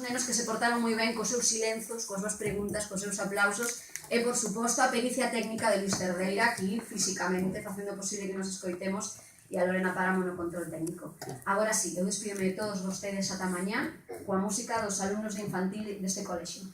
nenos que se portaron moi ben cos seus silenzos, coas súas preguntas, cos seus aplausos e, por suposto, a pericia técnica de Luis Cerdeira, aquí, físicamente, facendo posible que nos escoitemos, e a Lorena Páramo no control técnico. Agora sí, eu despídome de todos vostedes ata mañá coa música dos alumnos de infantil deste colexio.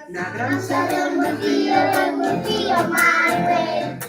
Na granja del mundillo Manuel,